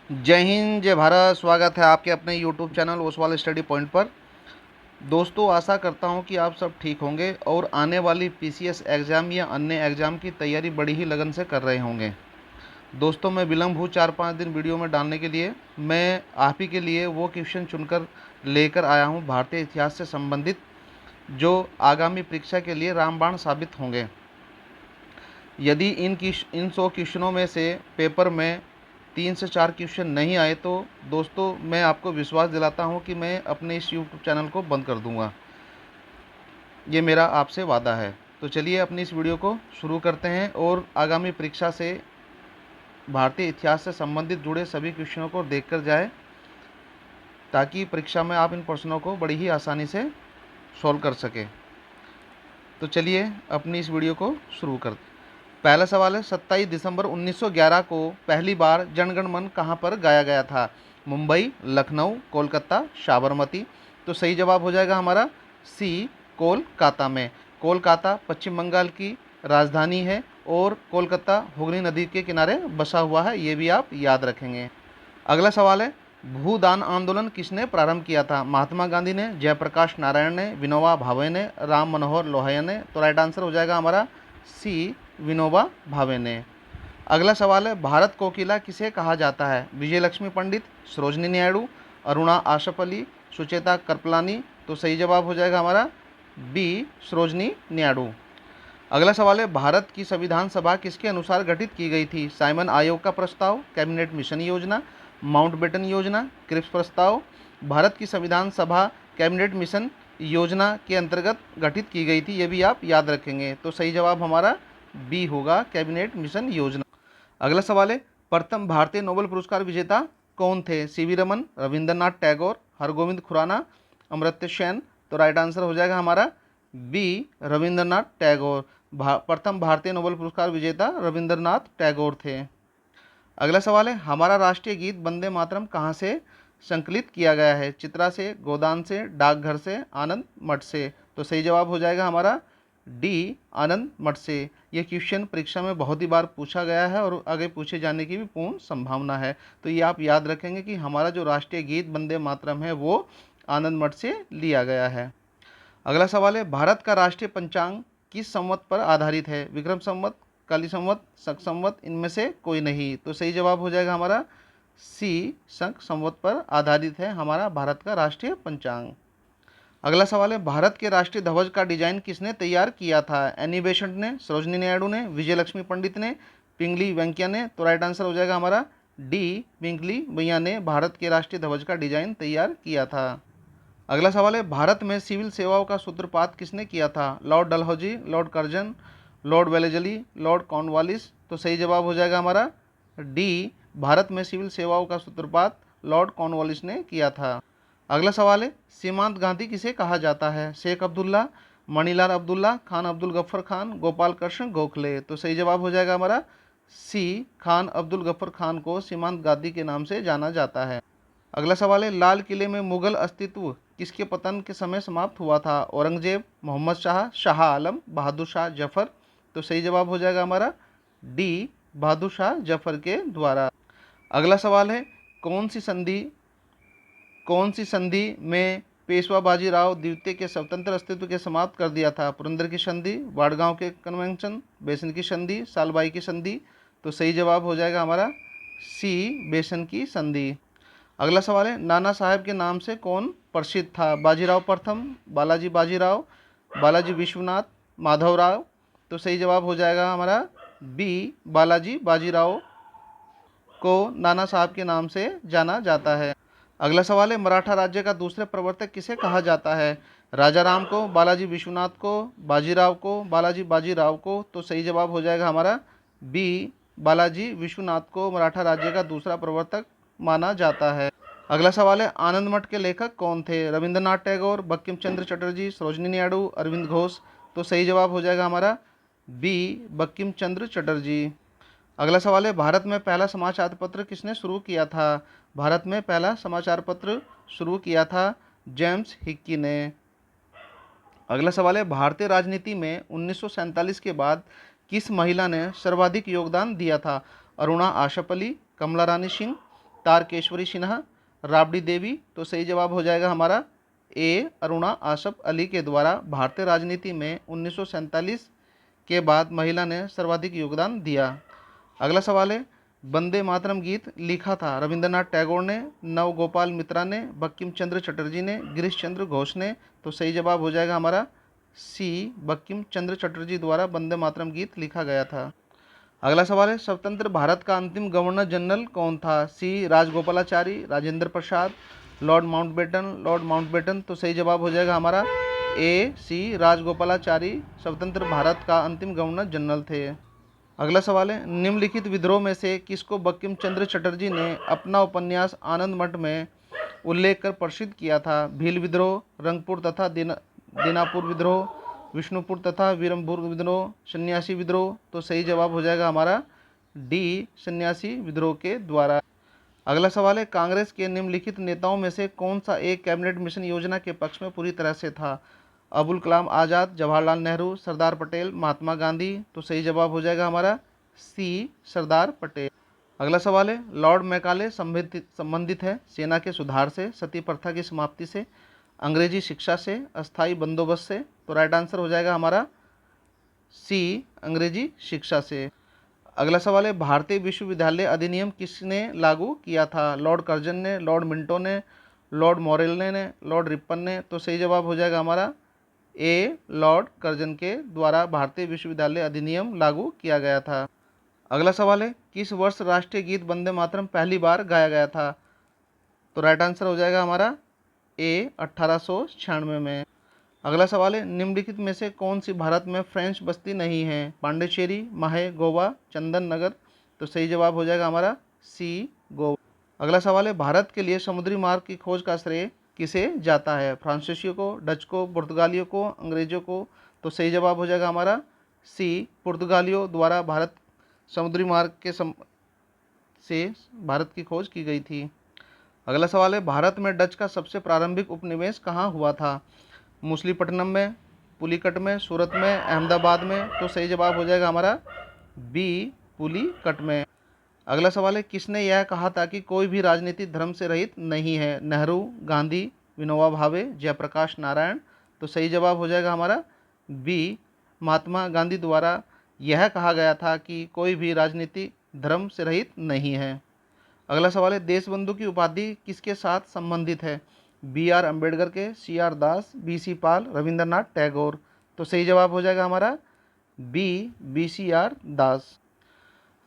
जय हिंद, जय भारत। स्वागत है आपके अपने YouTube channel Oswal study point पर। दोस्तों, आशा करता हूं कि आप सब ठीक होंगे और आने वाली पीसीएस एग्ज़ाम या अन्य एग्ज़ाम की तैयारी बड़ी ही लगन से कर रहे होंगे। दोस्तों, मैं विलम्ब हूँ 4-5 दिन वीडियो में डालने के लिए। मैं आप ही के लिए वो क्वेश्चन चुनकर लेकर आया हूँ भारतीय इतिहास से संबंधित, जो आगामी परीक्षा के लिए रामबाण साबित होंगे। यदि इन 100 क्वेश्चनों में से पेपर में 3 से 4 क्वेश्चन नहीं आए तो दोस्तों, मैं आपको विश्वास दिलाता हूं कि मैं अपने इस यूट्यूब चैनल को बंद कर दूंगा। ये मेरा आपसे वादा है। तो चलिए अपनी इस वीडियो को शुरू करते हैं और आगामी परीक्षा से भारतीय इतिहास से संबंधित जुड़े सभी क्वेश्चनों को देखकर जाए, ताकि परीक्षा में आप इन प्रश्नों को बड़ी ही आसानी से सॉल्व कर सकें। तो चलिए अपनी इस वीडियो को शुरू करते हैं। पहला सवाल है, 27 दिसंबर 1911 को पहली बार जनगण मन कहाँ पर गाया गया था? मुंबई, लखनऊ, कोलकाता, साबरमती। तो सही जवाब हो जाएगा हमारा सी, कोलकाता में। कोलकाता पश्चिम बंगाल की राजधानी है और कोलकाता हुगली नदी के किनारे बसा हुआ है, ये भी आप याद रखेंगे। अगला सवाल है, भूदान आंदोलन किसने प्रारंभ किया था? महात्मा गांधी ने, जयप्रकाश नारायण ने, विनोबा भावे ने, राम मनोहर लोहिया ने। तो राइट आंसर हो जाएगा हमारा सी, विनोबा भावे ने। अगला सवाल है, भारत कोकिला किसे कहा जाता है? विजय लक्ष्मी पंडित, सरोजनी नायडू, अरुणा आशफ अली, सुचेता कृपलानी। तो सही जवाब हो जाएगा हमारा बी, सरोजनी नायडू। अगला सवाल है, भारत की संविधान सभा किसके अनुसार गठित की गई थी? साइमन आयोग का प्रस्ताव, कैबिनेट मिशन योजना, माउंटबेटन योजना, क्रिप्स प्रस्ताव। भारत की संविधान सभा कैबिनेट मिशन योजना के अंतर्गत गठित की गई थी, ये भी आप याद रखेंगे। तो सही जवाब हमारा बी होगा, कैबिनेट मिशन योजना। अगला सवाल है, प्रथम भारतीय नोबेल पुरस्कार विजेता कौन थे? सीवी रमन, रविंद्रनाथ टैगोर, हरगोविंद खुराना, अमर्त्य सेन। तो राइट आंसर हो जाएगा हमारा बी, रविंद्रनाथ टैगोर। प्रथम भारतीय नोबेल पुरस्कार विजेता रविंद्रनाथ टैगोर थे। अगला सवाल है, हमारा राष्ट्रीय गीत वंदे मातरम कहाँ से संकलित किया गया है? चित्रा से, गोदान से, डाकघर से, आनंद मठ से। तो सही जवाब हो जाएगा हमारा डी, आनंद मठ से। ये क्वेश्चन परीक्षा में बहुत ही बार पूछा गया है और आगे पूछे जाने की भी पूर्ण संभावना है। तो ये आप याद रखेंगे कि हमारा जो राष्ट्रीय गीत वंदे मातरम है वो आनंद मठ से लिया गया है। अगला सवाल है, भारत का राष्ट्रीय पंचांग किस संवत पर आधारित है? विक्रम संवत, कली संवत, शक संवत, इनमें से कोई नहीं। तो सही जवाब हो जाएगा हमारा सी, शक संवत पर आधारित है हमारा भारत का राष्ट्रीय पंचांग। अगला सवाल है, भारत के राष्ट्रीय ध्वज का डिजाइन किसने तैयार किया था? एनी बेसेंट ने, सरोजनी नायडू ने, विजय लक्ष्मी पंडित ने, पिंगली वेंकैया ने। तो राइट आंसर हो जाएगा हमारा डी, पिंगली वेंकैया ने भारत के राष्ट्रीय ध्वज का डिजाइन तैयार किया था। अगला सवाल है, भारत में सिविल सेवाओं का सूत्रपात किसने किया था? Lord Dalhousie, Lord Curzon, Lord Wellesley, Lord Cornwallis. तो सही जवाब हो जाएगा हमारा डी, भारत में सिविल सेवाओं का सूत्रपात लॉर्ड कॉर्नवालिस ने किया था। अगला सवाल है, सीमांत गांधी किसे कहा जाता है? शेख अब्दुल्ला, मणिलाल अब्दुल्ला, खान अब्दुल गफ्फर खान, गोपाल कृष्ण गोखले। तो सही जवाब हो जाएगा हमारा सी, खान अब्दुल गफ्फर खान को सीमांत गांधी के नाम से जाना जाता है। अगला सवाल है, लाल किले में मुगल अस्तित्व किसके पतन के समय समाप्त हुआ था? औरंगजेब, मोहम्मद शाह, शाह आलम, बहादुर शाह जफर। तो सही जवाब हो जाएगा हमारा डी, बहादुर शाह जफर के द्वारा। अगला सवाल है, कौन सी संधि में पेशवा बाजीराव द्वितीय के स्वतंत्र अस्तित्व के समाप्त कर दिया था? पुरंदर की संधि, वाडगांव के कन्वेंशन, बेसन की संधि, सालबाई की संधि। तो सही जवाब हो जाएगा हमारा सी, बेसन की संधि। अगला सवाल है, नाना साहब के नाम से कौन प्रसिद्ध था? बाजीराव प्रथम, बालाजी बाजीराव, बालाजी विश्वनाथ, माधवराव। तो सही जवाब हो जाएगा हमारा बी, बालाजी बाजीराव को नाना साहब के नाम से जाना जाता है। अगला सवाल है, मराठा राज्य का दूसरे प्रवर्तक किसे कहा जाता है? राजा राम को, बालाजी विश्वनाथ को, बाजीराव को, बालाजी बाजीराव को। तो सही जवाब हो जाएगा हमारा बी, बालाजी विश्वनाथ को मराठा राज्य का दूसरा प्रवर्तक माना जाता है। अगला सवाल है, आनंद मठ के लेखक कौन थे? रविंद्रनाथ टैगोर, बंकिम चंद्र चटर्जी, सरोजनी नायडू, अरविंद घोष। तो सही जवाब हो जाएगा हमारा बी, बंकिम चंद्र चटर्जी। अगला सवाल है, भारत में पहला समाचार पत्र किसने शुरू किया था? भारत में पहला समाचार पत्र शुरू किया था जेम्स हिक्की ने। अगला सवाल है, भारतीय राजनीति में 1947 के बाद किस महिला ने सर्वाधिक योगदान दिया था? अरुणा आशफ अली, कमला रानी सिंह, तारकेश्वरी सिन्हा, राबड़ी देवी। तो सही जवाब हो जाएगा हमारा ए अरुणा आसफ अली के द्वारा भारतीय राजनीति में 1947 के बाद महिला ने सर्वाधिक योगदान दिया। अगला सवाल है, वंदे मातरम गीत लिखा था रविंद्रनाथ टैगोर ने, नवगोपाल मित्रा ने, बंकिम चंद्र चटर्जी ने, गिरीश चंद्र घोष ने। तो सही जवाब हो जाएगा हमारा सी, बंकिम चंद्र चटर्जी द्वारा वंदे मातरम गीत लिखा गया था। अगला सवाल है, स्वतंत्र भारत का अंतिम गवर्नर जनरल कौन था? सी Rajagopalachari, Rajendra Prasad, Lord Mountbatten, Lord Mountbatten. तो सही जवाब हो जाएगा हमारा ए सी, राजगोपालाचारी स्वतंत्र भारत का अंतिम गवर्नर जनरल थे। अगला सवाल है, निम्नलिखित विद्रोह में से किसको बंकिम चंद्र चटर्जी ने अपना उपन्यास आनंद मठ में उल्लेख कर प्रसिद्ध किया था? भील विद्रोह, रंगपुर तथा दीनापुर विद्रोह, विष्णुपुर तथा वीरमपुर विद्रोह, सन्यासी विद्रोह। तो सही जवाब हो जाएगा हमारा डी, सन्यासी विद्रोह के द्वारा। अगला सवाल है, कांग्रेस के निम्नलिखित नेताओं में से कौन सा एक कैबिनेट मिशन योजना के पक्ष में पूरी तरह से था? अबुल कलाम आज़ाद, जवाहरलाल नेहरू, सरदार पटेल, महात्मा गांधी। तो सही जवाब हो जाएगा हमारा सी, सरदार पटेल। अगला सवाल है, लॉर्ड मैकाले संबंधित है सेना के सुधार से, सती प्रथा की समाप्ति से, अंग्रेजी शिक्षा से, अस्थायी बंदोबस्त से। तो राइट आंसर हो जाएगा हमारा सी, अंग्रेजी शिक्षा से। अगला सवाल है, भारतीय विश्वविद्यालय अधिनियम किसने लागू किया था? लॉर्ड कर्जन ने, लॉर्ड मिंटो ने, लॉर्ड मॉरेल्ले ने, लॉर्ड रिपन ने। तो सही जवाब हो जाएगा हमारा ए, लॉर्ड कर्जन के द्वारा भारतीय विश्वविद्यालय अधिनियम लागू किया गया था। अगला सवाल है, किस वर्ष राष्ट्रीय गीत वंदे मातरम पहली बार गाया गया था? तो राइट आंसर हो जाएगा हमारा ए, 1896 में। अगला सवाल है, निम्नलिखित में से कौन सी भारत में फ्रेंच बस्ती नहीं है? पांडिचेरी, माहे, गोवा, चंदन नगर। तो सही जवाब हो जाएगा हमारा सी, गोवा। अगला सवाल है, भारत के लिए समुद्री मार्ग की खोज का श्रेय किसे जाता है? फ्रांसीसियों को, डच को, पुर्तगालियों को, अंग्रेजों को। तो सही जवाब हो जाएगा हमारा सी, पुर्तगालियों द्वारा भारत समुद्री मार्ग के से भारत की खोज की गई थी। अगला सवाल है, भारत में डच का सबसे प्रारंभिक उपनिवेश कहाँ हुआ था? मछलीपट्टनम में, पुलिकट में, सूरत में, अहमदाबाद में। तो सही जवाब हो जाएगा हमारा बी, पुलिकट में। अगला सवाल है, किसने यह कहा था कि कोई भी राजनीति धर्म से रहित नहीं है? नेहरू, गांधी, विनोबा भावे, जयप्रकाश नारायण। तो सही जवाब हो जाएगा हमारा बी, महात्मा गांधी द्वारा यह कहा गया था कि कोई भी राजनीति धर्म से रहित नहीं है। अगला सवाल है, देशबंधु की उपाधि किसके साथ संबंधित है? बी आर अम्बेडकर के, सी आर दास, बी सी पाल, रविंद्रनाथ टैगोर। तो सही जवाब हो जाएगा हमारा बी सी आर दास।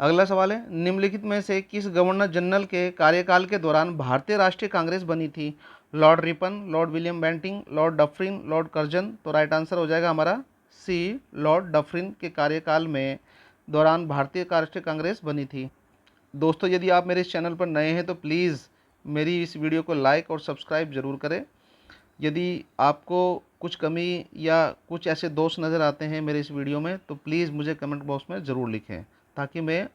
अगला सवाल है, निम्नलिखित में से किस गवर्नर जनरल के कार्यकाल के दौरान भारतीय राष्ट्रीय कांग्रेस बनी थी? Lord Ripon, Lord William Bentinck, Lord Dufferin, Lord Curzon. तो राइट आंसर हो जाएगा हमारा सी, लॉर्ड डफरिन के कार्यकाल में दौरान भारतीय राष्ट्रीय कांग्रेस बनी थी। दोस्तों, यदि आप मेरे इस चैनल पर नए हैं तो प्लीज़ मेरी इस वीडियो को लाइक और सब्सक्राइब ज़रूर करें। यदि आपको कुछ कमी या कुछ ऐसे दोष नज़र आते हैं मेरे इस वीडियो में तो प्लीज़ मुझे कमेंट बॉक्स में ज़रूर लिखें ताकि मैं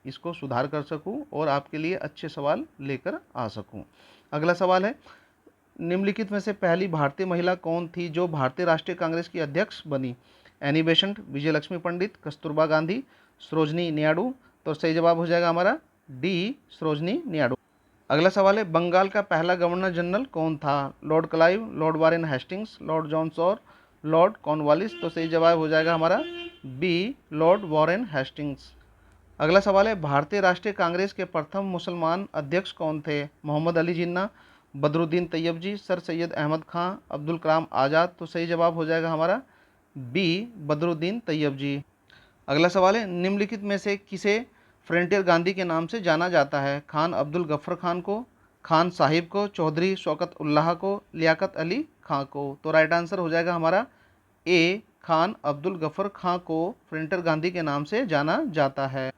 इसको सुधार कर सकूं और आपके लिए अच्छे सवाल लेकर आ सकूं। अगला सवाल है, निम्नलिखित में से पहली भारतीय महिला कौन थी जो भारतीय राष्ट्रीय कांग्रेस की अध्यक्ष बनी? एनी बेसेंट, विजयलक्ष्मी पंडित, कस्तूरबा गांधी, सरोजनी नायडू। तो सही जवाब हो जाएगा हमारा डी, सरोजनी नायडू। अगला सवाल है, बंगाल का पहला गवर्नर जनरल कौन था? Lord Clive, Lord Warren Hastings, Lord John Shore, Lord Cornwallis. तो सही जवाब हो जाएगा हमारा बी, लॉर्ड वारेन हेस्टिंग्स। अगला सवाल है, भारतीय राष्ट्रीय कांग्रेस के प्रथम मुसलमान अध्यक्ष कौन थे? मोहम्मद अली जिन्ना, बदरुद्दीन तैयब जी, सर सैयद अहमद खां, अब्दुल कलाम आज़ाद। तो सही जवाब हो जाएगा हमारा बी, बदरुद्दीन तैयब जी। अगला सवाल है, निम्नलिखित में से किसे फ्रंटियर गांधी के नाम से जाना जाता है? खान अब्दुल गफ्फर खान को, खान साहिब को, चौधरी शौकत उल्लाह को, लियाकत अली खां को। तो राइट आंसर हो जाएगा हमारा ए, खान अब्दुल गफ्फर खां को फ्रंटियर गांधी के नाम से जाना जाता है।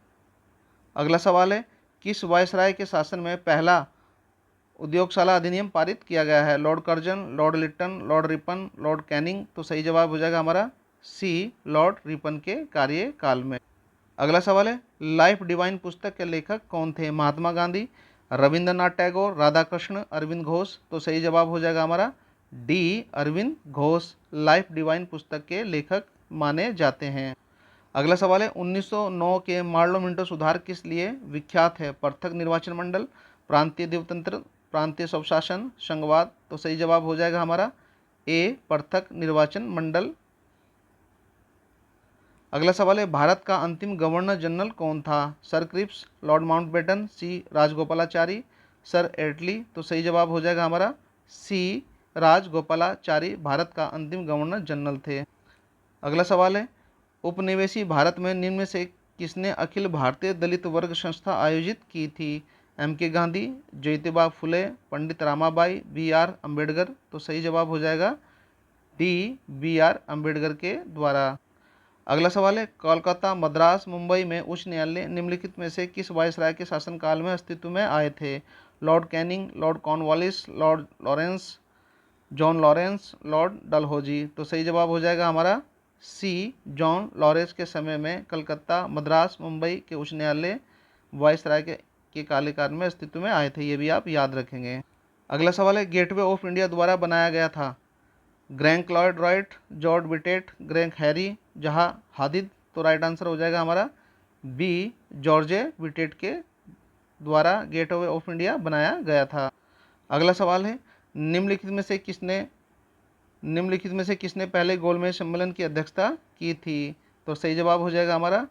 अगला सवाल है, किस वायसराय के शासन में पहला उद्योगशाला अधिनियम पारित किया गया है? Lord Curzon, Lord Lytton, Lord Ripon, Lord Canning. तो सही जवाब हो जाएगा हमारा सी, लॉर्ड रिपन के कार्यकाल में। अगला सवाल है, लाइफ डिवाइन पुस्तक के लेखक कौन थे? महात्मा गांधी, रविंद्रनाथ टैगोर, राधाकृष्ण, अरविंद घोष। तो सही जवाब हो जाएगा हमारा D, Aurobindo Ghosh Life Divine पुस्तक के लेखक माने जाते हैं। अगला सवाल है 1909 के मार्लो मिंटो सुधार किस लिए विख्यात है? पृथक निर्वाचन मंडल, प्रांतीय द्वीपतंत्र, प्रांतीय स्वशासन, संघवाद। तो सही जवाब हो जाएगा हमारा ए, पृथक निर्वाचन मंडल। अगला सवाल है भारत का अंतिम गवर्नर जनरल कौन था? सर क्रिप्स, लॉर्ड माउंटबेटन, सी राजगोपालाचारी, सर एटली। तो सही जवाब हो जाएगा हमारा सी, राजगोपालाचारी भारत का अंतिम गवर्नर जनरल थे। अगला सवाल है उपनिवेशी भारत में निम्न में से किसने अखिल भारतीय दलित वर्ग संस्था आयोजित की थी? एम के गांधी, ज्योतिबा फुले, पंडित रामाबाई, बी आर अम्बेडकर। तो सही जवाब हो जाएगा डी, बी आर अम्बेडकर के द्वारा। अगला सवाल है कोलकाता, मद्रास, मुंबई में उच्च न्यायालय निम्नलिखित में से किस वायसराय के शासनकाल में अस्तित्व में आए थे? Lord Canning, Lord Cornwallis, Lord Lawrence, John Lawrence, Lord Dalhousie. तो सही जवाब हो जाएगा हमारा सी, जॉन लॉरेंस के समय में कलकत्ता, मद्रास, मुंबई के उच्च न्यायालय वायसराय के कार्यकाल में अस्तित्व में आए थे। ये भी आप याद रखेंगे। अगला सवाल है गेटवे ऑफ इंडिया द्वारा बनाया गया था? Frank Lloyd Wright, George Wittet, Frank Gehry, Zaha Hadid. तो राइट आंसर हो जाएगा हमारा बी, जॉर्ज विटेट के द्वारा गेटवे ऑफ इंडिया बनाया गया था। अगला सवाल है निम्नलिखित में से किसने पहले गोलमेज सम्मेलन की अध्यक्षता की थी? तो सही जवाब हो जाएगा हमारा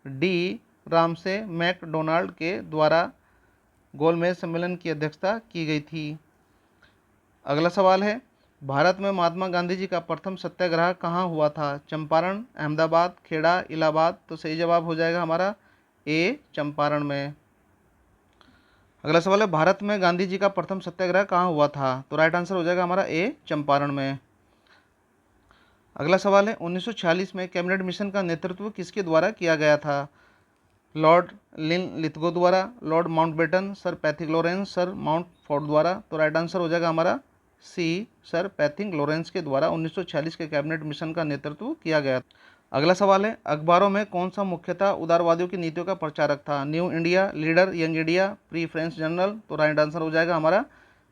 डी, रामसे मैकडोनाल्ड के द्वारा गोलमेज सम्मेलन की अध्यक्षता की गई थी। अगला सवाल है भारत में महात्मा गांधी जी का प्रथम सत्याग्रह कहाँ हुआ था? चंपारण, अहमदाबाद, खेड़ा, इलाहाबाद। तो सही जवाब हो जाएगा हमारा ए, चंपारण में। अगला सवाल है भारत में गांधी जी का प्रथम सत्याग्रह कहाँ हुआ था? तो राइट आंसर हो जाएगा हमारा ए, चंपारण में। अगला सवाल है 1946 में कैबिनेट मिशन का नेतृत्व किसके द्वारा किया गया था? लॉर्ड लिथगो द्वारा, Lord Mountbatten, sir Pethick Lawrence, sir Mountford द्वारा। तो राइट आंसर हो जाएगा हमारा सी, सर पैथिक लॉरेंस के द्वारा 1946 के कैबिनेट मिशन का नेतृत्व किया गया। अगला सवाल है अखबारों में कौन सा मुख्यतः उदारवादियों की नीतियों का प्रचारक था? New India, leader, young India, free French journal. तो राइट आंसर हो जाएगा हमारा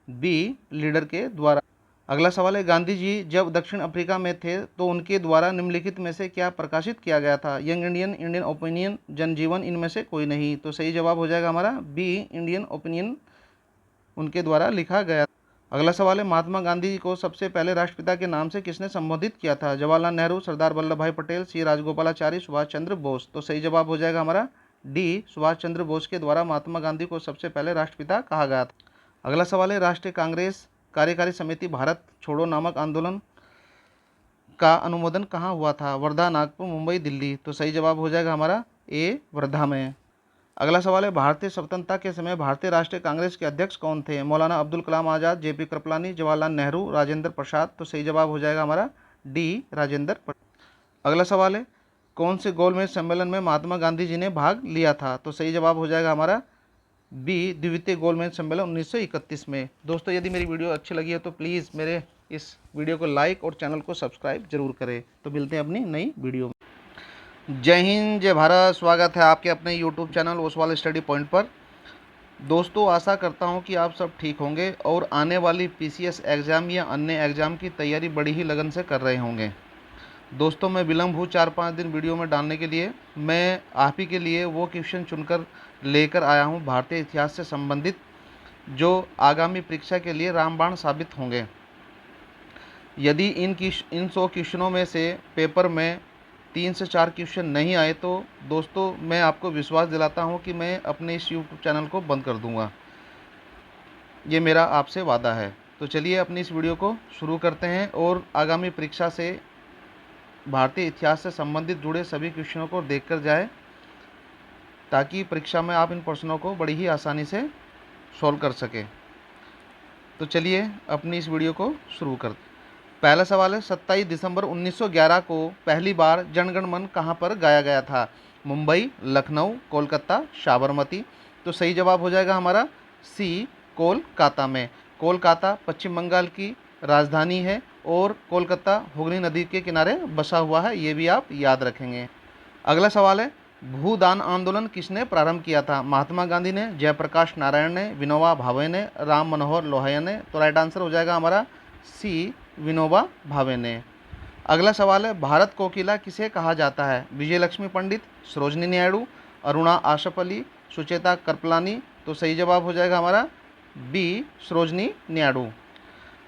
बी, लीडर के द्वारा। अगला सवाल है गांधी जी जब दक्षिण अफ्रीका में थे तो उनके द्वारा निम्नलिखित में से क्या प्रकाशित किया गया था? यंग इंडियन, इंडियन ओपिनियन, जनजीवन। इनमें से कोई नहीं। तो सही जवाब हो जाएगा हमारा बी, इंडियन ओपिनियन उनके द्वारा लिखा गया। अगला सवाल है महात्मा गांधी जी को सबसे पहले राष्ट्रपिता के नाम से किसने संबोधित किया था? जवाहरलाल नेहरू, सरदार वल्लभ भाई पटेल, सी राजगोपालाचारी, सुभाष चंद्र बोस। तो सही जवाब हो जाएगा हमारा डी, सुभाष चंद्र बोस के द्वारा महात्मा गांधी को सबसे पहले राष्ट्रपिता कहा गया था। अगला सवाल है राष्ट्रीय कांग्रेस कार्यकारी समिति भारत छोड़ो नामक आंदोलन का अनुमोदन कहाँ हुआ था? वर्धा, नागपुर, मुंबई, दिल्ली। तो सही जवाब हो जाएगा हमारा ए, वर्धा में। अगला सवाल है भारतीय स्वतंत्रता के समय भारतीय राष्ट्रीय कांग्रेस के अध्यक्ष कौन थे? मौलाना अब्दुल कलाम आज़ाद, जेपी कृपलानी, जवाहरलाल नेहरू, राजेंद्र प्रसाद। तो सही जवाब हो जाएगा हमारा डी, राजेंद्र प्रसाद। अगला सवाल है कौन से गोलमेज सम्मेलन में महात्मा गांधी जी ने भाग लिया था? तो सही जवाब हो जाएगा हमारा बी, द्वितीय गोलमेज सम्मेलन 1931 में। दोस्तों यदि मेरी वीडियो अच्छी लगी है तो प्लीज़ मेरे इस वीडियो को लाइक और चैनल को सब्सक्राइब जरूर करें। तो मिलते हैं अपनी नई वीडियो में। जय हिंद, जय भारत। स्वागत है आपके अपने YouTube channel Oswal study point पर। दोस्तों आशा करता हूं कि आप सब ठीक होंगे और आने वाली पीसीएस एग्ज़ाम या अन्य एग्ज़ाम की तैयारी बड़ी ही लगन से कर रहे होंगे। दोस्तों मैं विलम्ब हूँ 4-5 दिन वीडियो में डालने के लिए। मैं आप ही के लिए वो क्वेश्चन चुनकर लेकर आया हूँ भारतीय इतिहास से संबंधित जो आगामी परीक्षा के लिए रामबाण साबित होंगे। यदि इन 100 क्वेश्चनों में से पेपर में 3 से 4 क्वेश्चन नहीं आए तो दोस्तों मैं आपको विश्वास दिलाता हूँ कि मैं अपने इस यूट्यूब चैनल को बंद कर दूँगा। ये मेरा आपसे वादा है। तो चलिए अपनी इस वीडियो को शुरू करते हैं और आगामी परीक्षा से भारतीय इतिहास से संबंधित जुड़े सभी क्वेश्चनों को देखकर जाए ताकि परीक्षा में आप इन प्रश्नों को बड़ी ही आसानी से सॉल्व कर सकें। तो चलिए अपनी इस वीडियो को शुरू करते हैं। पहला सवाल है 27 दिसंबर 1911 को पहली बार जनगण मन कहाँ पर गाया गया था? मुंबई, लखनऊ, कोलकाता, साबरमती। तो सही जवाब हो जाएगा हमारा सी, कोलकाता में। कोलकाता पश्चिम बंगाल की राजधानी है और कोलकाता हुगली नदी के किनारे बसा हुआ है। ये भी आप याद रखेंगे। अगला सवाल है भूदान आंदोलन किसने प्रारंभ किया था? महात्मा गांधी ने, जयप्रकाश नारायण ने, विनोबा भावे ने, राम मनोहर लोहिया ने। तो राइट आंसर हो जाएगा हमारा सी, विनोबा भावे ने। अगला सवाल है, भारत कोकिला किसे कहा जाता है? विजय लक्ष्मी पंडित, सरोजनी नायडू, अरुणा आशफ अली, सुचेता कृपलानी। तो सही जवाब हो जाएगा हमारा बी, सरोजनी नायडू।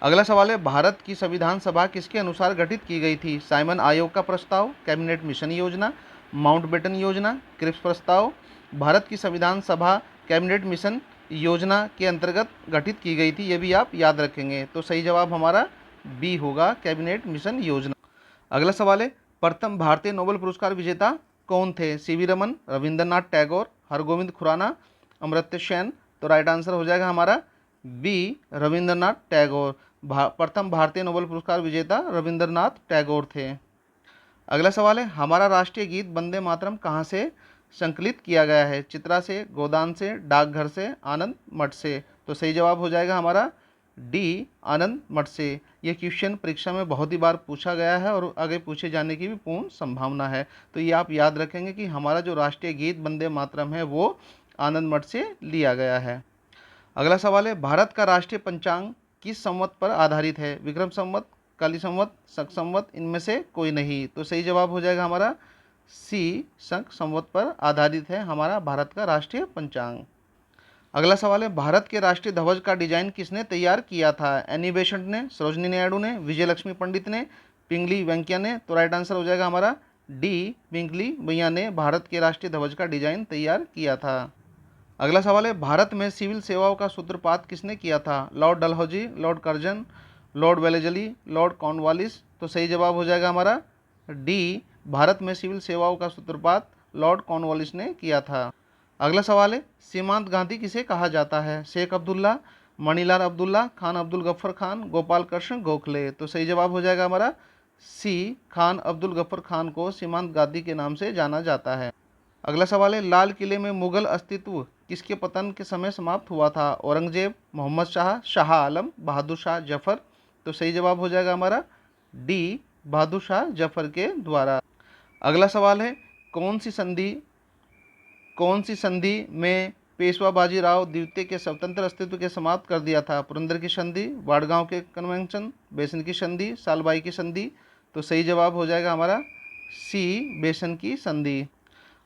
अगला सवाल है, भारत की संविधान सभा किसके अनुसार गठित की गई थी? साइमन आयोग का प्रस्ताव, कैबिनेट मिशन योजना, माउंटबेटन योजना, क्रिप्स प्रस्ताव। भारत की संविधान सभा कैबिनेट मिशन योजना के अंतर्गत गठित की गई थी, ये भी आप याद रखेंगे। तो सही जवाब हमारा बी होगा, कैबिनेट मिशन योजना। अगला सवाल है, प्रथम भारतीय नोबेल पुरस्कार विजेता कौन थे? सीवी रमन, रविंद्रनाथ टैगोर, हरगोविंद खुराना, अमर्त्य सेन। तो राइट आंसर हो जाएगा हमारा बी, रविंद्रनाथ टैगोर। प्रथम भारतीय नोबेल पुरस्कार विजेता रविंद्रनाथ टैगोर थे। अगला सवाल है, हमारा राष्ट्रीय गीत वंदे मातरम कहाँ से संकलित किया गया है? चित्रा से, गोदान से, डाकघर से, आनंद मठ से। तो सही जवाब हो जाएगा हमारा डी, आनंद मठ से। ये क्वेश्चन परीक्षा में बहुत ही बार पूछा गया है और आगे पूछे जाने की भी पूर्ण संभावना है। तो ये आप याद रखेंगे कि हमारा जो राष्ट्रीय गीत वंदे मातरम है वो आनंद मठ से लिया गया है। अगला सवाल है, भारत का राष्ट्रीय पंचांग किस संवत पर आधारित है? विक्रम संवत, काली संवत, शक संवत, इनमें से कोई नहीं। तो सही जवाब हो जाएगा हमारा सी, शक संवत पर आधारित है हमारा भारत का राष्ट्रीय पंचांग। अगला सवाल है, भारत के राष्ट्रीय ध्वज का डिजाइन किसने तैयार किया था? एनी बेसेंट ने, सरोजनी नायडू ने, विजय लक्ष्मी पंडित ने, पिंगली वेंकैया ने। तो राइट आंसर हो जाएगा हमारा डी, पिंगली वेंकैया ने भारत के राष्ट्रीय ध्वज का डिजाइन तैयार किया था। अगला सवाल है, भारत में सिविल सेवाओं का सूत्रपात किसने किया था? Lord Dalhousie, Lord Curzon, Lord Wellesley, Lord Cornwallis. तो सही जवाब हो जाएगा हमारा डी, भारत में सिविल सेवाओं का सूत्रपात लॉर्ड कॉर्नवालिस ने किया था। अगला सवाल है, सीमांत गांधी किसे कहा जाता है? शेख अब्दुल्ला, मणिलाल अब्दुल्ला, खान अब्दुल गफ्फर खान, गोपाल कृष्ण गोखले। तो सही जवाब हो जाएगा हमारा सी, खान अब्दुल गफ्फर खान को सीमांत गांधी के नाम से जाना जाता है। अगला सवाल है, लाल किले में मुगल अस्तित्व किसके पतन के समय समाप्त हुआ था? औरंगजेब, मोहम्मद शाह, शाह आलम, बहादुर शाह जफर। तो सही जवाब हो जाएगा हमारा डी, बहादुर शाह जफर के द्वारा। अगला सवाल है, कौन सी संधि में पेशवा बाजीराव द्वितीय के स्वतंत्र अस्तित्व के समाप्त कर दिया था? पुरंदर की संधि, वाडगांव के कन्वेंशन, बेसन की संधि, सालबाई की संधि। तो सही जवाब हो जाएगा हमारा सी, बेसन की संधि।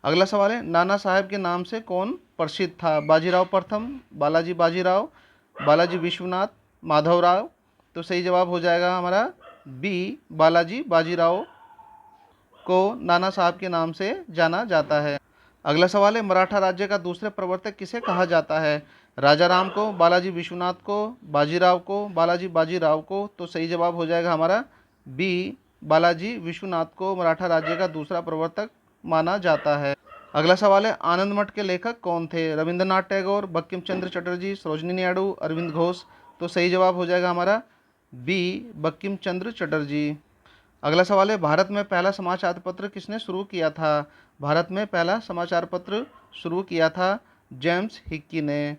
अगला सवाल है, नाना साहब के नाम से कौन प्रसिद्ध था? बाजीराव प्रथम, बालाजी बाजीराव, बालाजी विश्वनाथ, माधवराव। तो सही जवाब हो जाएगा हमारा बी, बालाजी बाजीराव को नाना साहब के नाम से जाना जाता है। अगला सवाल है, मराठा राज्य का दूसरे प्रवर्तक किसे कहा जाता है? राजा राम को, बालाजी विश्वनाथ को, बाजीराव को, बालाजी बाजीराव को। तो सही जवाब हो जाएगा हमारा बी, बालाजी विश्वनाथ को मराठा राज्य का दूसरा प्रवर्तक माना जाता है। अगला सवाल है, आनंद मठ के लेखक कौन थे? रविंद्रनाथ टैगोर, बंकिम चंद्र चटर्जी, सरोजनी नायडू, अरविंद घोष। तो सही जवाब हो जाएगा हमारा बी, बंकिम चंद्र चटर्जी। अगला सवाल है, भारत में पहला समाचार पत्र किसने शुरू किया था? भारत में पहला समाचार पत्र शुरू किया था जेम्स हिक्की ने।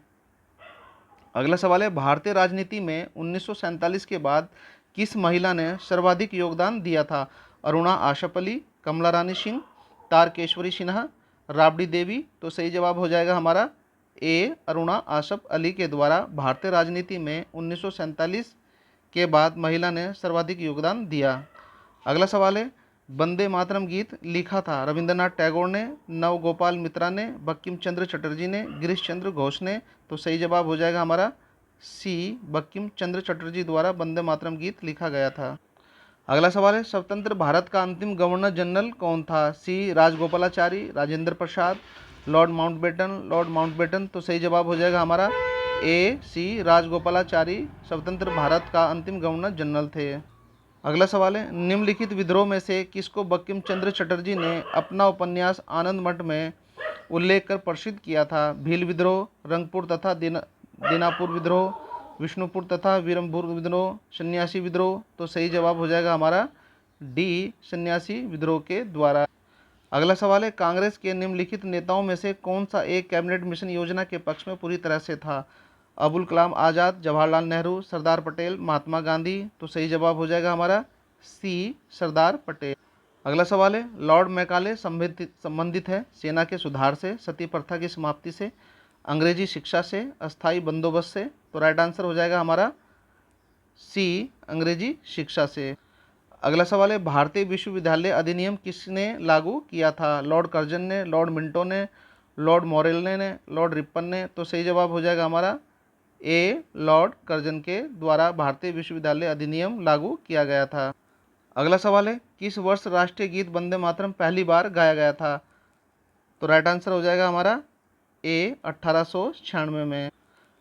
अगला सवाल है, भारतीय राजनीति में 1947 के बाद किस महिला ने सर्वाधिक योगदान दिया था? अरुणा आशफ अली, कमला रानी सिंह, तारकेश्वरी सिन्हा, राबड़ी देवी। तो सही जवाब हो जाएगा हमारा ए, अरुणा आशफ अली के द्वारा भारतीय राजनीति में 1947 के बाद महिला ने सर्वाधिक योगदान दिया। अगला सवाल है, वंदे मातरम गीत लिखा था रविंद्रनाथ टैगोर ने, नव गोपाल मित्रा ने, बंकिम चंद्र चटर्जी ने, गिरीश चंद्र घोष ने। तो सही जवाब हो जाएगा हमारा सी, बंकिम चंद्र चटर्जी द्वारा वंदे मातरम गीत लिखा गया था। अगला सवाल है, स्वतंत्र भारत का अंतिम गवर्नर जनरल कौन था? सी, राजगोपालाचारी, राजेंद्र प्रसाद, लॉर्ड माउंटबेटन। तो सही जवाब हो जाएगा हमारा ए, सी, राजगोपालाचारी स्वतंत्र भारत का अंतिम गवर्नर जनरल थे। अगला सवाल है, निम्नलिखित विद्रोह में से किसको बंकिम चंद्र चटर्जी ने अपना उपन्यास आनंद मठ में उल्लेख कर प्रसिद्ध किया था? भील विद्रोह, रंगपुर तथा दीनापुर विद्रोह, विष्णुपुर तथा वीरमपुर विद्रोह, सन्यासी विद्रोह। तो सही जवाब हो जाएगा हमारा डी, सन्यासी विद्रोह के द्वारा। अगला सवाल है, कांग्रेस के निम्नलिखित नेताओं में से कौन सा एक कैबिनेट मिशन योजना के पक्ष में पूरी तरह से था? अबुल कलाम आज़ाद, जवाहरलाल नेहरू, सरदार पटेल, महात्मा गांधी। तो सही जवाब हो जाएगा हमारा सी, सरदार पटेल। अगला सवाल है, लॉर्ड मैकाले संबंधित है सेना के सुधार से, सती प्रथा की समाप्ति से, अंग्रेजी शिक्षा से, अस्थायी बंदोबस्त से। तो राइट आंसर हो जाएगा हमारा सी, अंग्रेजी शिक्षा से। अगला सवाल है भारतीय विश्वविद्यालय अधिनियम किसने लागू किया था? लॉर्ड कर्जन ने, लॉर्ड मिंटो ने, लॉर्ड मॉरेल्ले ने, लॉर्ड रिपन ने। तो सही जवाब हो जाएगा हमारा ए, लॉर्ड कर्जन के द्वारा भारतीय विश्वविद्यालय अधिनियम लागू किया गया था। अगला सवाल है किस वर्ष राष्ट्रीय गीत वंदे मातरम पहली बार गाया गया था? तो राइट आंसर हो जाएगा हमारा ए, 1896 में।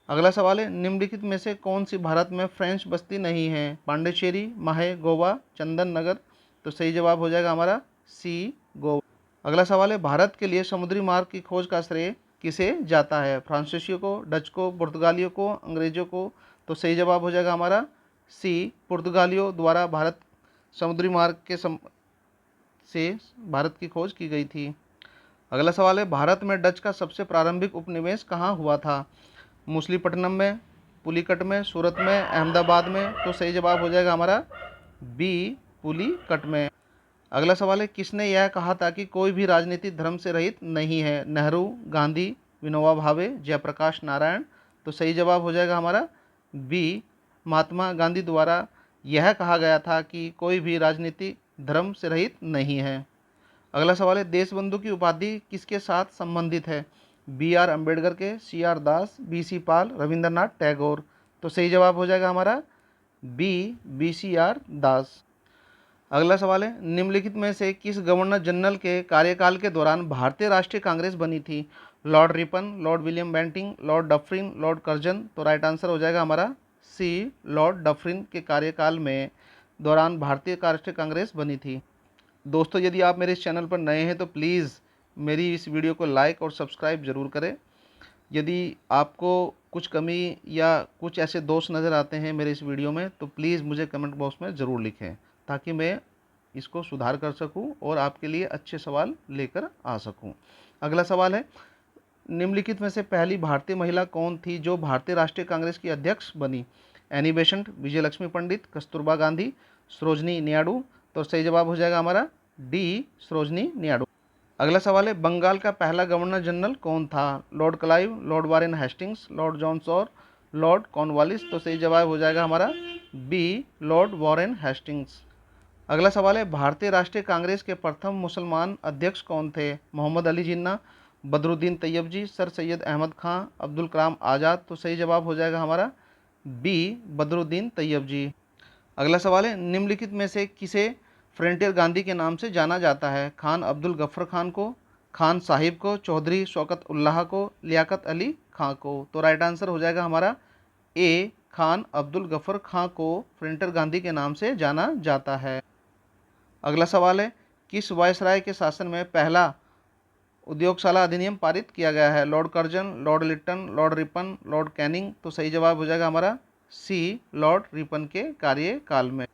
अगला सवाल है निम्नलिखित में से कौन सी भारत में फ्रेंच बस्ती नहीं है? पांडिचेरी, माहे, गोवा, चंदन नगर। तो सही जवाब हो जाएगा हमारा सी, गोवा। अगला सवाल है भारत के लिए समुद्री मार्ग की खोज का श्रेय किसे जाता है? फ्रांसीसियों को, डच को, पुर्तगालियों को, अंग्रेजों को। तो सही जवाब हो जाएगा हमारा सी, पुर्तगालियों द्वारा भारत समुद्री मार्ग से भारत की खोज की गई थी। अगला सवाल है भारत में डच का सबसे प्रारंभिक उपनिवेश कहाँ हुआ था? मछलीपट्टनम में, पुलिकट में, सूरत में, अहमदाबाद में। तो सही जवाब हो जाएगा हमारा बी, पुलिकट में। अगला सवाल है किसने यह कहा था कि कोई भी राजनीति धर्म से रहित नहीं है? नेहरू, गांधी, विनोबा भावे, जयप्रकाश नारायण। तो सही जवाब हो जाएगा हमारा बी, महात्मा गांधी द्वारा यह कहा गया था कि कोई भी राजनीति धर्म से रहित नहीं है। अगला सवाल है देशबंधु की उपाधि किसके साथ संबंधित है? बी आर अम्बेडकर के, सी आर दास, बी सी पाल, रविंद्रनाथ टैगोर। तो सही जवाब हो जाएगा हमारा बी सी आर दास। अगला सवाल है निम्नलिखित में से किस गवर्नर जनरल के कार्यकाल के दौरान भारतीय राष्ट्रीय कांग्रेस बनी थी? Lord Ripon, Lord William Bentinck, Lord Dufferin, Lord Curzon. तो राइट आंसर हो जाएगा हमारा सी, लॉर्ड डफरिन के कार्यकाल में दौरान भारतीय राष्ट्रीय कांग्रेस बनी थी। दोस्तों यदि आप मेरे इस चैनल पर नए हैं तो प्लीज़ मेरी इस वीडियो को लाइक और सब्सक्राइब ज़रूर करें। यदि आपको कुछ कमी या कुछ ऐसे दोष नज़र आते हैं मेरे इस वीडियो में तो प्लीज़ मुझे कमेंट बॉक्स में ज़रूर लिखें ताकि मैं इसको सुधार कर सकूं और आपके लिए अच्छे सवाल लेकर आ सकूं। अगला सवाल है निम्नलिखित में से पहली भारतीय महिला कौन थी जो भारतीय राष्ट्रीय कांग्रेस की अध्यक्ष बनी? एनी बेसेंट, विजय लक्ष्मी पंडित, कस्तूरबा गांधी, सरोजनी नायडू। तो सही जवाब हो जाएगा हमारा डी, सरोजनी नायडू। अगला सवाल है बंगाल का पहला गवर्नर जनरल कौन था? Lord Clive, Lord Warren Hastings, Lord John Shore, Lord Cornwallis. तो सही जवाब हो जाएगा हमारा बी, लॉर्ड वारेन हेस्टिंग्स। अगला सवाल है भारतीय राष्ट्रीय कांग्रेस के प्रथम मुसलमान अध्यक्ष कौन थे? मोहम्मद अली जिन्ना, बदरुद्दीन तैयब जी, सर सैयद अहमद खां, अब्दुल कलाम आज़ाद। तो सही जवाब हो जाएगा हमारा बी, बदरुद्दीन तैयब जी। अगला सवाल है निम्नलिखित में से किसे फ्रंटियर गांधी के नाम से जाना जाता है? खान अब्दुल गफ्फर खान को, खान साहिब को, चौधरी शौकत उल्लाह को, लियाकत अली खां को। तो राइट आंसर हो जाएगा हमारा ए, खान अब्दुल गफ्फर खां को फ्रंटियर गांधी के नाम से जाना जाता है। अगला सवाल है किस वायसराय के शासन में पहला उद्योगशाला अधिनियम पारित किया गया है? Lord Curzon, Lord Lytton, Lord Ripon, Lord Canning. तो सही जवाब हो जाएगा हमारा सी, लॉर्ड रिपन के कार्यकाल में।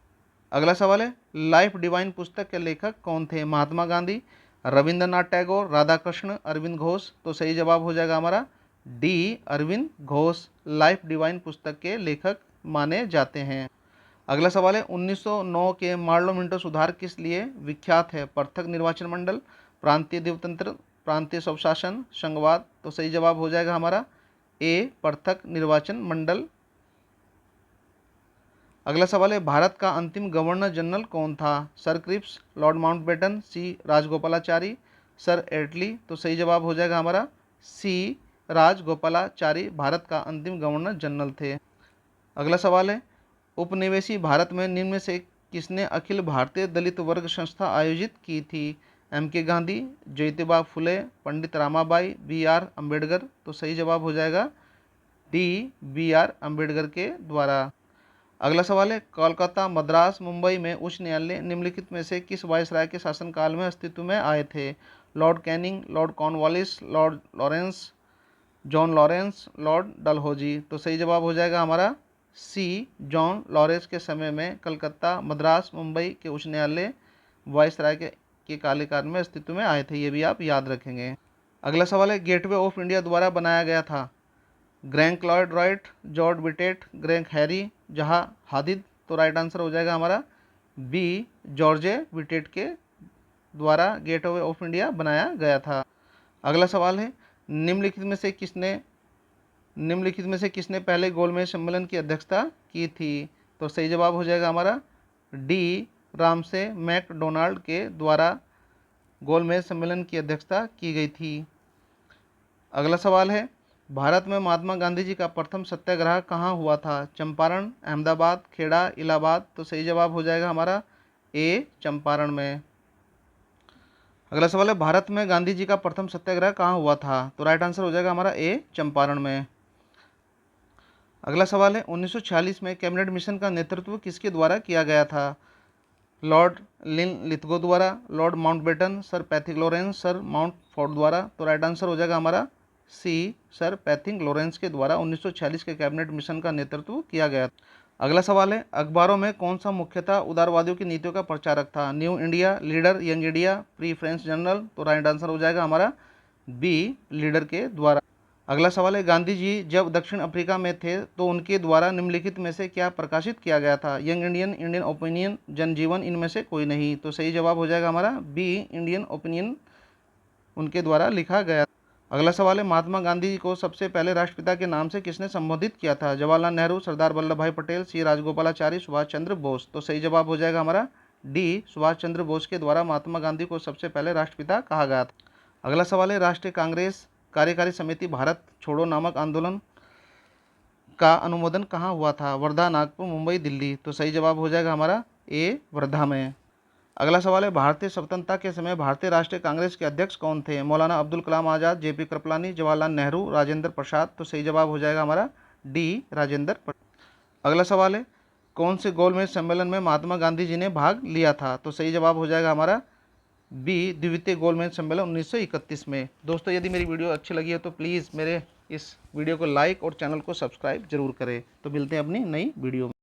अगला सवाल है लाइफ डिवाइन पुस्तक के लेखक कौन थे? महात्मा गांधी, रविंद्रनाथ टैगोर, राधा कृष्ण, अरविंद घोष। तो सही जवाब हो जाएगा हमारा D, Aurobindo Ghosh Life Divine पुस्तक के लेखक माने जाते हैं। अगला सवाल है 1909 के मार्लो मिंटो सुधार किस लिए विख्यात है? पृथक निर्वाचन मंडल, प्रांतीय द्वीपतंत्र, प्रांतीय स्वशासन, संघवाद। तो सही जवाब हो जाएगा हमारा ए, पृथक निर्वाचन मंडल। अगला सवाल है भारत का अंतिम गवर्नर जनरल कौन था? सर क्रिप्स, लॉर्ड माउंटबेटन, सी राजगोपालाचारी, सर एटली। तो सही जवाब हो जाएगा हमारा सी, राजगोपालाचारी भारत का अंतिम गवर्नर जनरल थे। अगला सवाल है उपनिवेशी भारत में निम्न में से किसने अखिल भारतीय दलित वर्ग संस्था आयोजित की थी? एम के गांधी, ज्योतिबा फुले, पंडित रामाबाई, बी आर अम्बेडकर। तो सही जवाब हो जाएगा डी, बी आर अम्बेडकर के द्वारा। अगला सवाल है कोलकाता, मद्रास, मुंबई में उच्च न्यायालय निम्नलिखित में से किस वायसराय के शासनकाल में अस्तित्व में आए थे? Lord Canning, Lord Cornwallis, Lord Lawrence, John Lawrence, Lord Dalhousie. तो सही जवाब हो जाएगा हमारा सी, जॉन लॉरेंस के समय में कलकत्ता, मद्रास, मुंबई के उच्च न्यायालय वायसराय के कार्यकाल में अस्तित्व में आए थे। ये भी आप याद रखेंगे। अगला सवाल है गेटवे ऑफ इंडिया द्वारा बनाया गया था? Frank Lloyd Wright, George Wittet, Frank Gehry, Zaha Hadid. तो राइट आंसर हो जाएगा हमारा बी, जॉर्ज विटेट के द्वारा गेटवे ऑफ इंडिया बनाया गया था। अगला सवाल है निम्नलिखित में से किसने पहले गोलमेज सम्मेलन की अध्यक्षता की थी? तो सही जवाब हो जाएगा हमारा डी, रामसे मैकडोनाल्ड के द्वारा गोलमेज सम्मेलन की अध्यक्षता की गई थी। अगला सवाल है, भारत में महात्मा गांधी जी का प्रथम सत्याग्रह कहाँ हुआ था? चंपारण, अहमदाबाद, खेड़ा, इलाहाबाद। तो सही जवाब हो जाएगा हमारा ए, चंपारण में। अगला सवाल है, भारत में गांधी जी का प्रथम सत्याग्रह कहाँ हुआ था? तो राइट आंसर हो जाएगा हमारा ए, चंपारण में। अगला सवाल है, 1946 में कैबिनेट मिशन का नेतृत्व किसके द्वारा किया गया था? लॉर्ड लिथगो द्वारा, Lord Mountbatten, sir Pethick Lawrence, sir Mountford द्वारा। तो राइट आंसर हो जाएगा हमारा सी, सर पैथिक लॉरेंस के द्वारा 1946 के कैबिनेट मिशन का नेतृत्व किया गया। अगला सवाल है, अखबारों में कौन सा मुख्यतः उदारवादियों की नीतियों का प्रचारक था? New India, leader, young India, free French journal. तो राइट आंसर हो जाएगा हमारा बी, लीडर के द्वारा। अगला सवाल है, गांधी जी जब दक्षिण अफ्रीका में थे तो उनके द्वारा निम्नलिखित में से क्या प्रकाशित किया गया था? यंग इंडियन, इंडियन ओपिनियन, जनजीवन, इनमें से कोई नहीं। तो सही जवाब हो जाएगा हमारा बी, इंडियन ओपिनियन उनके द्वारा लिखा गया। अगला सवाल है, महात्मा गांधी जी को सबसे पहले राष्ट्रपिता के नाम से किसने संबोधित किया था? जवाहरलाल नेहरू, सरदार वल्लभ भाई पटेल, सी राजगोपालाचारी, सुभाष चंद्र बोस। तो सही जवाब हो जाएगा हमारा डी, सुभाष चंद्र बोस के द्वारा महात्मा गांधी को सबसे पहले राष्ट्रपिता कहा गया था। अगला सवाल है, राष्ट्रीय कांग्रेस कार्यकारी समिति भारत छोड़ो नामक आंदोलन का अनुमोदन कहाँ हुआ था? वर्धा, नागपुर, मुंबई, दिल्ली। तो सही जवाब हो जाएगा हमारा ए, वर्धा में। अगला सवाल है, भारतीय स्वतंत्रता के समय भारतीय राष्ट्रीय कांग्रेस के अध्यक्ष कौन थे? मौलाना अब्दुल कलाम आज़ाद, जेपी कृपलानी, जवाहरलाल नेहरू, राजेंद्र प्रसाद। तो सही जवाब हो जाएगा हमारा डी, राजेंद्र प्रसाद। अगला सवाल है, कौन से गोलमेज सम्मेलन में महात्मा गांधी जी ने भाग लिया था? तो सही जवाब हो जाएगा हमारा बी, द्वितीय गोलमेज सम्मेलन 1931 में। दोस्तों, यदि मेरी वीडियो अच्छी लगी है तो प्लीज़ मेरे इस वीडियो को लाइक और चैनल को सब्सक्राइब जरूर करें। तो मिलते हैं अपनी नई वीडियो में।